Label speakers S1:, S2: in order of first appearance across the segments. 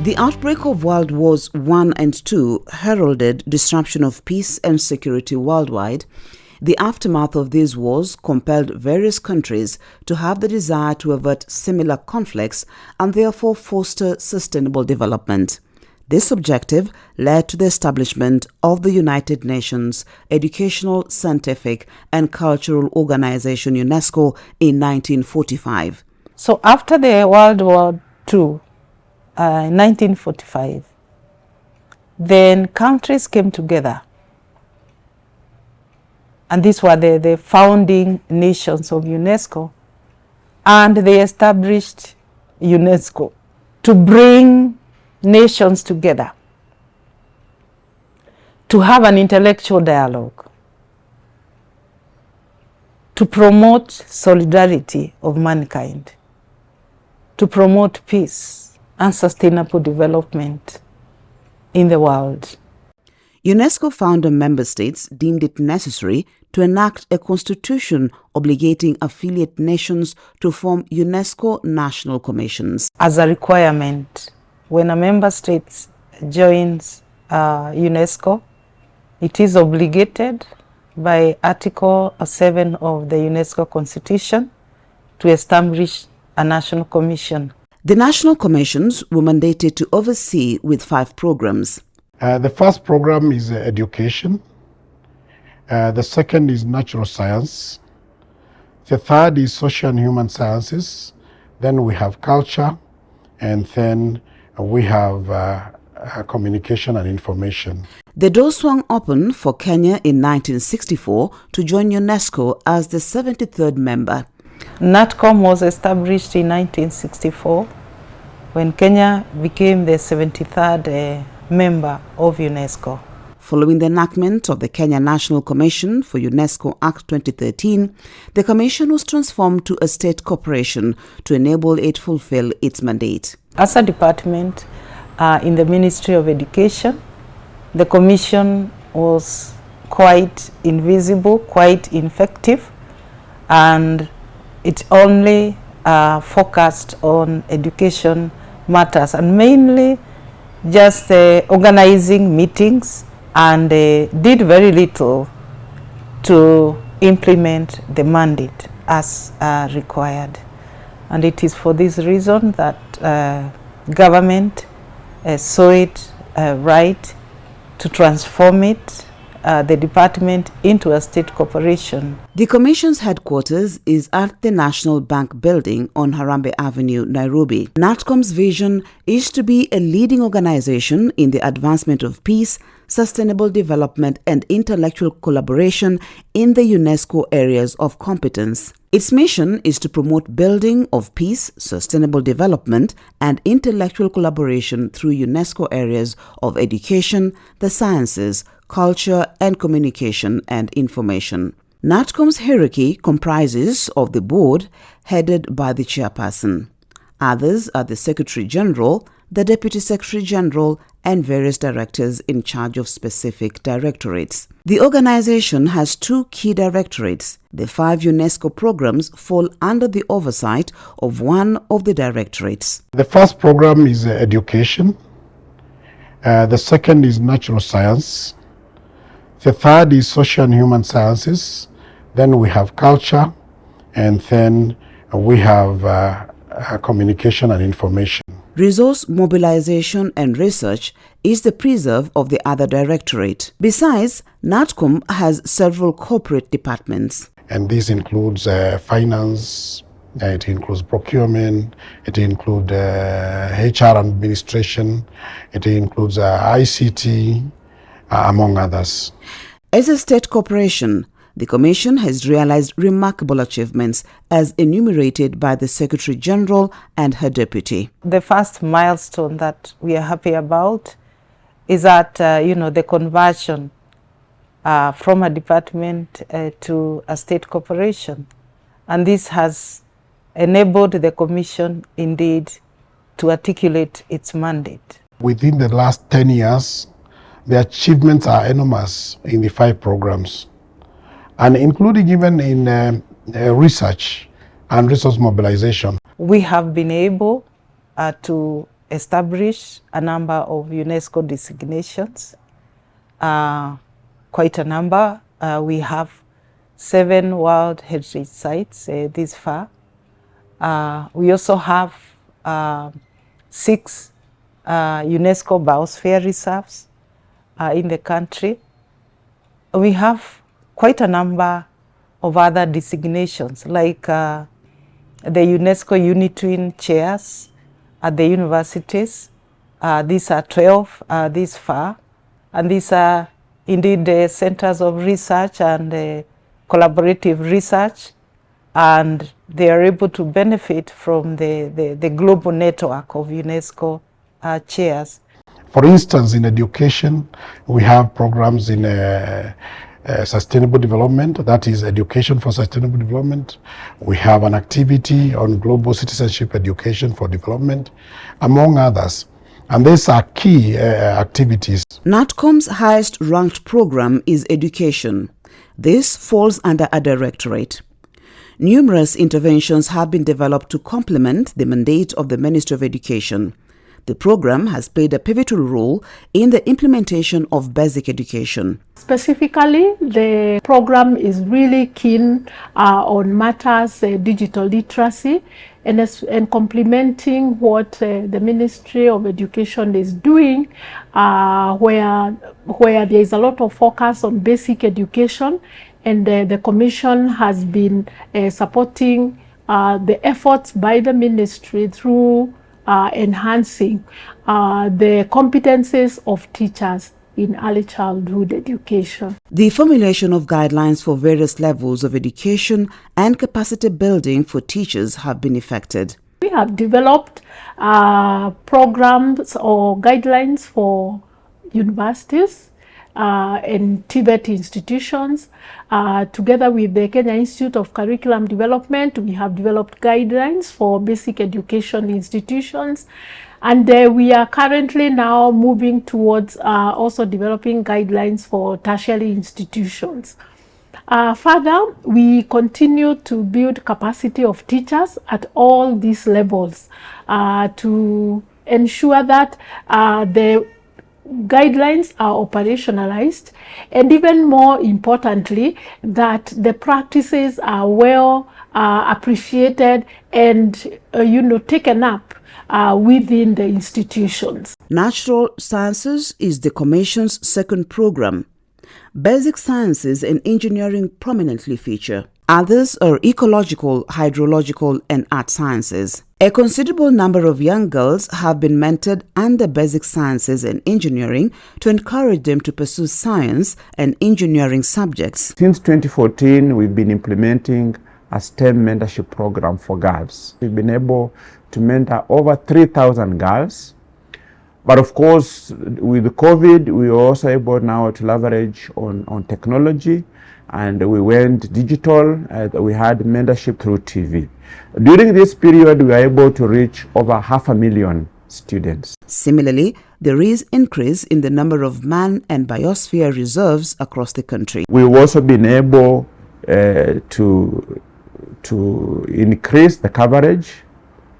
S1: The outbreak of World Wars I and II heralded disruption of peace and security worldwide. The aftermath of these wars compelled various countries to have the desire to avert similar conflicts and therefore foster sustainable development. This objective led to the establishment of the United Nations Educational, Scientific and Cultural Organization UNESCO in 1945.
S2: So after the World War II, in 1945, then countries came together, and these were the founding nations of UNESCO, and they established UNESCO to bring nations together, to have an intellectual dialogue, to promote solidarity of mankind, to promote peace and sustainable development in the world.
S1: UNESCO founder member states deemed it necessary to enact a constitution obligating affiliate nations to form UNESCO national commissions.
S2: As a requirement, when a member state joins UNESCO, it is obligated by Article 7 of the UNESCO Constitution to establish a national commission.
S1: The national commissions were mandated to oversee with 5 programs.
S3: The first program is education. The second is natural science. The third is social and human sciences. Then we have culture. And then we have communication and information.
S1: The door swung open for Kenya in 1964 to join UNESCO as the 73rd member.
S2: NATCOM was established in 1964 when Kenya became the 73rd member of UNESCO.
S1: Following the enactment of the Kenya National Commission for UNESCO Act 2013, the commission was transformed to a state corporation to enable it fulfill its mandate.
S2: As a department in the Ministry of Education, the commission was quite invisible, quite ineffective, and it only focused on education matters and mainly just organizing meetings, and did very little to implement the mandate as required. And it is for this reason that government saw it right to transform it, the department, into a state corporation.
S1: The Commission's headquarters is at the National Bank Building on Harambee Avenue, Nairobi. NATCOM's vision is to be a leading organization in the advancement of peace, sustainable development and intellectual collaboration in the UNESCO areas of competence. Its mission is to promote building of peace, sustainable development and intellectual collaboration through UNESCO areas of education, the sciences, culture and communication and information. NATCOM's hierarchy comprises of the board, headed by the chairperson. Others are the Secretary General, the Deputy Secretary General, and various directors in charge of specific directorates. The organization has 2 key directorates. The 5 UNESCO programs fall under the oversight of one of the directorates.
S3: The first program is education. The second is natural science. The third is social and human sciences. Then we have culture, and then we have communication and information.
S1: Resource mobilization and research is the preserve of the other directorate. Besides, NATCOM has several corporate departments.
S3: And this includes finance, it includes procurement, it includes HR administration, it includes ICT, among others.
S1: As a state corporation, the Commission has realized remarkable achievements as enumerated by the Secretary General and her deputy.
S2: The first milestone that we are happy about is that, the conversion from a department to a state corporation. And this has enabled the Commission, indeed, to articulate its mandate.
S3: Within the last 10 years, the achievements are enormous in the 5 programs, and including even in research and resource mobilization.
S2: We have been able to established a number of UNESCO designations, quite a number. We have 7 World Heritage Sites this far. We also have 6 UNESCO Biosphere Reserves in the country. We have quite a number of other designations, like the UNESCO Unitwin chairs at the universities. These are 12 this far, and these are indeed the centers of research and collaborative research, and they are able to benefit from the global network of UNESCO chairs.
S3: For instance, in education, we have programs in sustainable development, that is education for sustainable development. We have an activity on global citizenship education for development, among others. And these are key activities.
S1: NATCOM's highest ranked program is education. This falls under a directorate. Numerous interventions have been developed to complement the mandate of the Ministry of Education. The program has played a pivotal role in the implementation of basic education.
S4: Specifically, the program is really keen on matters digital literacy and complementing what the Ministry of Education is doing, where there is a lot of focus on basic education, and the Commission has been supporting the efforts by the Ministry through enhancing the competencies of teachers in early childhood education.
S1: The formulation of guidelines for various levels of education and capacity building for teachers have been effected.
S4: We have developed programs or guidelines for universities and TVET institutions. Together with the Kenya Institute of Curriculum Development, we have developed guidelines for basic education institutions, and we are currently now moving towards also developing guidelines for tertiary institutions. Further, we continue to build capacity of teachers at all these levels to ensure that the guidelines are operationalized, and even more importantly, that the practices are well appreciated and taken up within the institutions.
S1: Natural Sciences is the Commission's second program. Basic sciences and engineering prominently feature. Others are ecological, hydrological, and art sciences. A considerable number of young girls have been mentored under basic sciences and engineering to encourage them to pursue science and engineering subjects.
S5: Since 2014, we've been implementing a STEM mentorship program for girls. We've been able to mentor over 3,000 girls. But of course, with COVID, we were also able now to leverage on technology, and we went digital. We had mentorship through TV. During this period, we were able to reach over 500,000 students.
S1: Similarly, there is increase in the number of man and biosphere reserves across the country.
S5: We've also been able to increase the coverage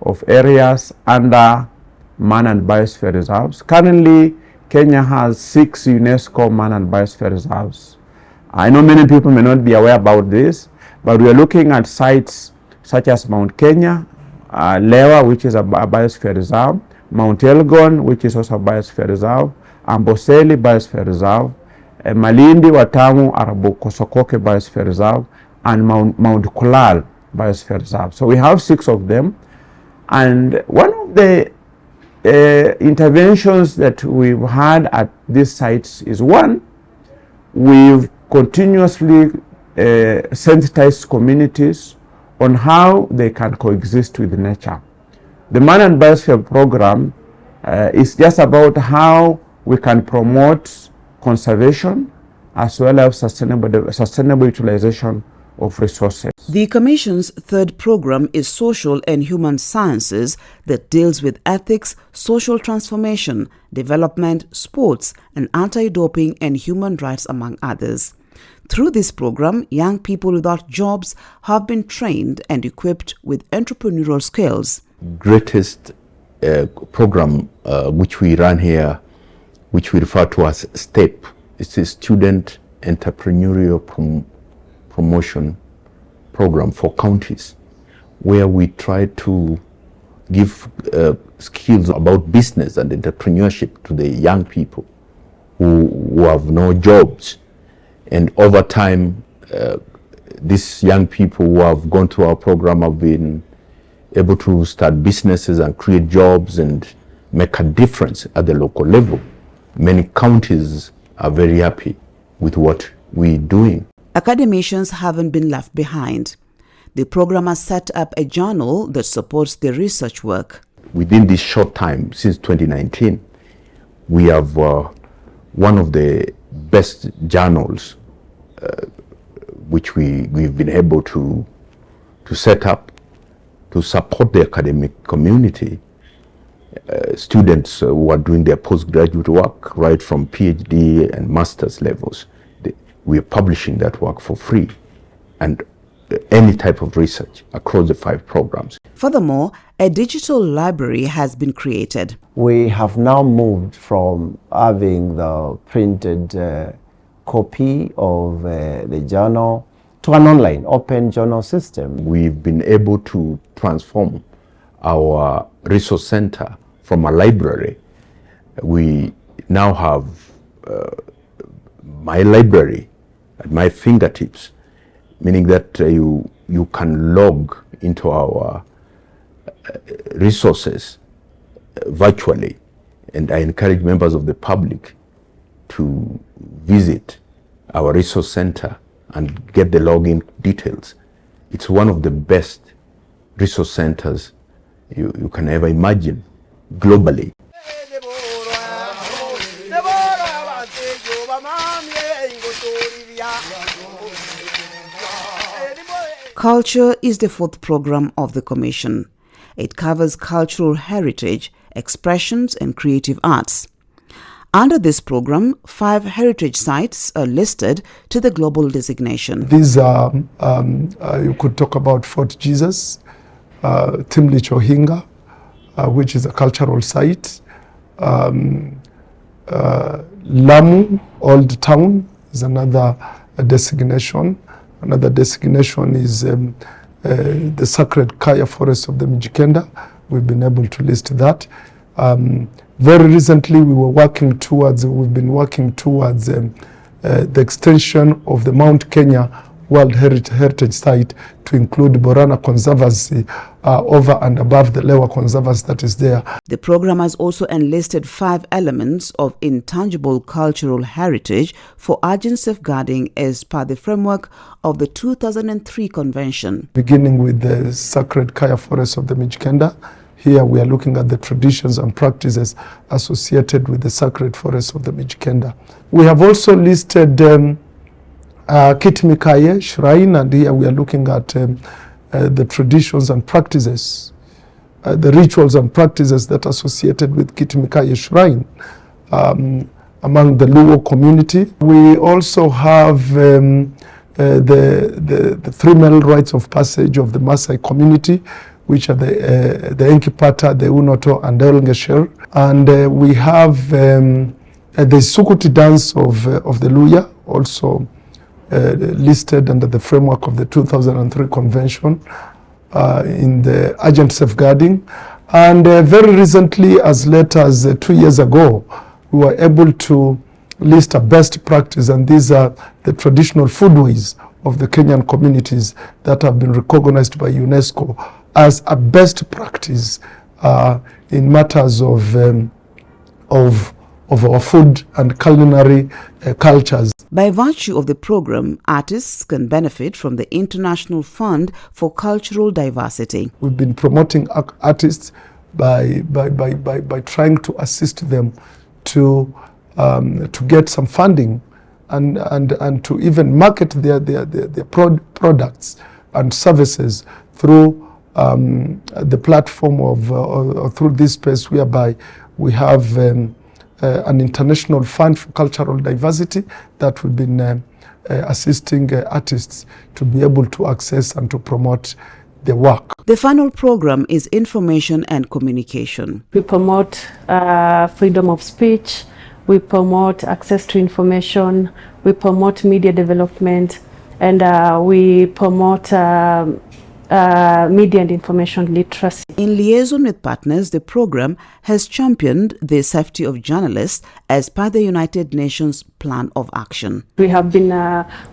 S5: of areas under man and biosphere reserves. Currently, Kenya has 6 UNESCO man and biosphere reserves. I know many people may not be aware about this, but we are looking at sites such as Mount Kenya, Lewa, which is a biosphere reserve, Mount Elgon, which is also a biosphere reserve, Amboseli biosphere reserve, Malindi, Watamu, Arabuko-Sokoke biosphere reserve, and Mount Kulal biosphere reserve. So we have 6 of them, and one of the interventions that we've had at these sites is, one, we've continuously sensitized communities on how they can coexist with nature. The Man and Biosphere program is just about how we can promote conservation as well as sustainable utilization of resources.
S1: The Commission's third program is Social and Human Sciences that deals with ethics, social transformation, development, sports, and anti-doping and human rights, among others. Through this program, young people without jobs have been trained and equipped with entrepreneurial skills.
S6: Greatest program which we run here, which we refer to as STEP. It's a Student Entrepreneurial Promotion Program for counties, where we try to give skills about business and entrepreneurship to the young people who have no jobs. And over time, these young people who have gone through our program have been able to start businesses and create jobs and make a difference at the local level. Many counties are very happy with what we're doing.
S1: Academicians haven't been left behind. The program has set up a journal that supports the research work.
S6: Within this short time, since 2019, we have one of the best journals which we've been able to set up to support the academic community. Students who are doing their postgraduate work, right from PhD and master's levels. We are publishing that work for free, and any type of research across the 5 programs.
S1: Furthermore, a digital library has been created.
S7: We have now moved from having the printed copy of the journal to an online open journal system.
S6: We've been able to transform our resource center from a library. We now have my library at my fingertips, meaning that you can log into our resources virtually. And I encourage members of the public to visit our resource center and get the login details. It's one of the best resource centers you can ever imagine globally.
S1: Culture is the 4th program of the Commission. It covers cultural heritage, expressions and creative arts. Under this program, 5 heritage sites are listed to the global designation.
S8: These are, you could talk about Fort Jesus, Timli Chohinga, which is a cultural site. Lamu Old Town is another designation. Another designation is the Sacred Kaya Forest of the Mijikenda. We've been able to list that. Very recently, we've been working towards the extension of the Mount Kenya World Heritage Site to include Borana Conservancy over and above the Lewa Conservancy that is there.
S1: The program has also enlisted 5 elements of intangible cultural heritage for urgent safeguarding as per the framework of the 2003 convention.
S8: Beginning with the Sacred Kaya Forest of the Mijikenda, here we are looking at the traditions and practices associated with the sacred forest of the Mijikenda. We have also listed KICC Shrine, and here we are looking at the traditions and practices, the rituals and practices that are associated with KICC Shrine among the Luo community. We also have the 3 male rites of passage of the Maasai community, which are the Enkipata, the Unoto, and the Elngesher. And we have the Sukuti dance of the Luya, also listed under the framework of the 2003 convention in the urgent safeguarding. And very recently, as late as 2 years ago, we were able to list a best practice, and these are the traditional foodways of the Kenyan communities that have been recognized by UNESCO as a best practice in matters of our food and culinary cultures.
S1: By virtue of the program, artists can benefit from the International Fund for Cultural Diversity.
S8: We've been promoting artists by trying to assist them to get some funding and to even market their products and services through the platform of or through this space, whereby we have an international fund for cultural diversity that we've been assisting artists to be able to access and to promote the work.
S1: The final program is information and communication.
S9: We promote freedom of speech, we promote access to information, we promote media development, and we promote media and information literacy.
S1: In liaison with partners, the program has championed the safety of journalists as per the United Nations Plan of Action.
S9: We have been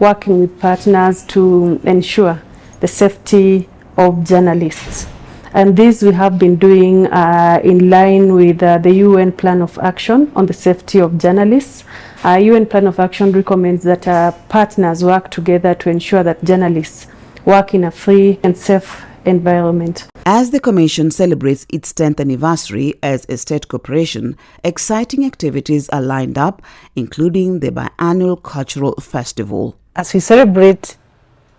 S9: working with partners to ensure the safety of journalists. And this we have been doing in line with the UN Plan of Action on the safety of journalists. UN Plan of Action recommends that partners work together to ensure that journalists work in a free and safe environment.
S1: As the Commission celebrates its 10th anniversary as a state corporation, exciting activities are lined up, including the biannual cultural festival.
S2: As we celebrate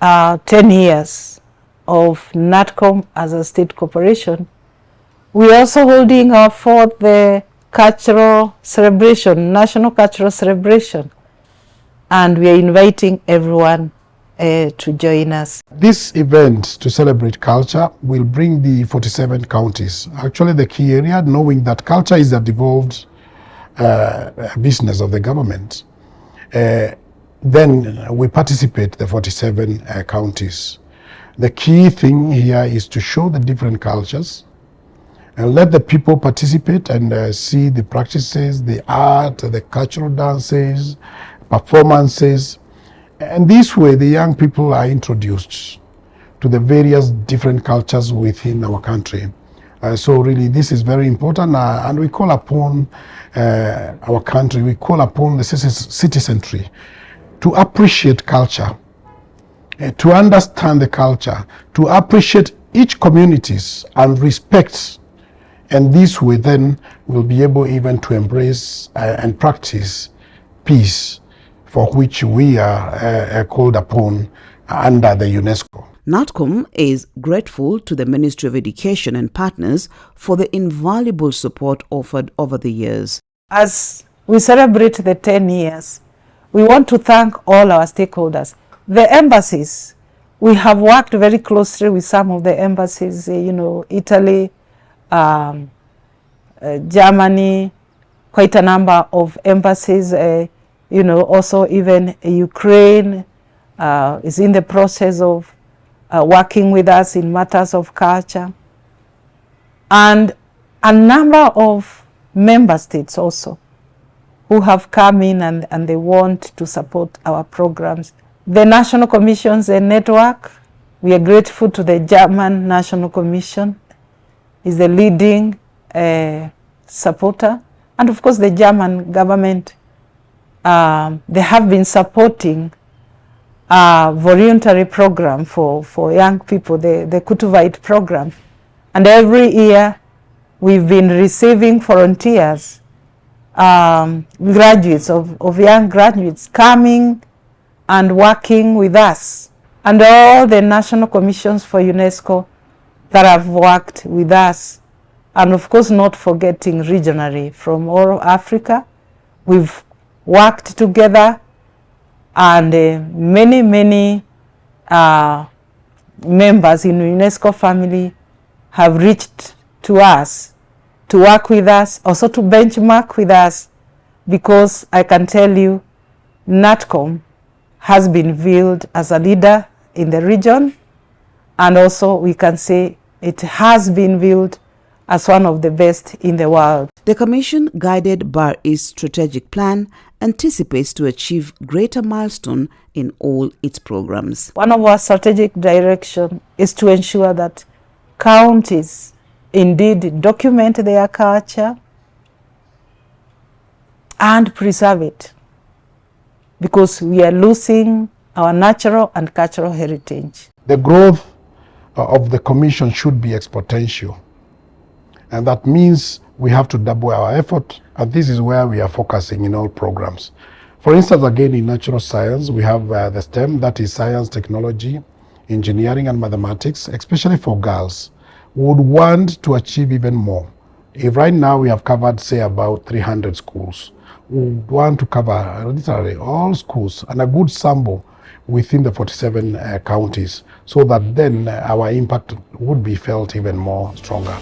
S2: 10 years of NATCOM as a state corporation, we are also holding our fourth cultural celebration, national cultural celebration, and we are inviting everyone to join us.
S3: This event to celebrate culture will bring the 47 counties. Actually, the key area, knowing that culture is a devolved business of the government, then we participate the 47 counties. The key thing here is to show the different cultures and let the people participate and see the practices, the art, the cultural dances, performances. And this way, the young people are introduced to the various different cultures within our country. So really, this is very important, and we call upon our country, we call upon the citizenry to appreciate culture, to understand the culture, to appreciate each communities and respect. And this way then we'll be able even to embrace and practice peace, for which we are called upon under the UNESCO.
S1: NATCOM is grateful to the Ministry of Education and partners for the invaluable support offered over the years.
S2: As we celebrate the 10 years, we want to thank all our stakeholders. The embassies, we have worked very closely with some of the embassies, Italy, Germany, quite a number of embassies, also even Ukraine is in the process of working with us in matters of culture. And a number of member states also who have come in and they want to support our programs. The National Commissions and Network, we are grateful to the German National Commission, is the leading supporter. And of course the German government, they have been supporting a voluntary program for young people, the Kutovite program. And every year we've been receiving volunteers, graduates of young graduates coming and working with us, and all the national commissions for UNESCO that have worked with us, and of course not forgetting regionally from all of Africa. We've worked together, and many members in the UNESCO family have reached to us to work with us, also to benchmark with us, because I can tell you NATCOM has been viewed as a leader in the region, and also we can say it has been viewed as one of the best in the world.
S1: The Commission, guided by its strategic plan, anticipates to achieve greater milestone in all its programs.
S2: One of our strategic direction is to ensure that counties indeed document their culture and preserve it, because we are losing our natural and cultural heritage.
S3: The growth of the Commission should be exponential, and that means we have to double our effort, and this is where we are focusing in all programs. For instance, again, in natural science, we have the STEM, that is science, technology, engineering and mathematics, especially for girls. We would want to achieve even more. If right now we have covered, say, about 300 schools, we would want to cover literally all schools, and a good sample within the 47 counties, so that then our impact would be felt even more stronger.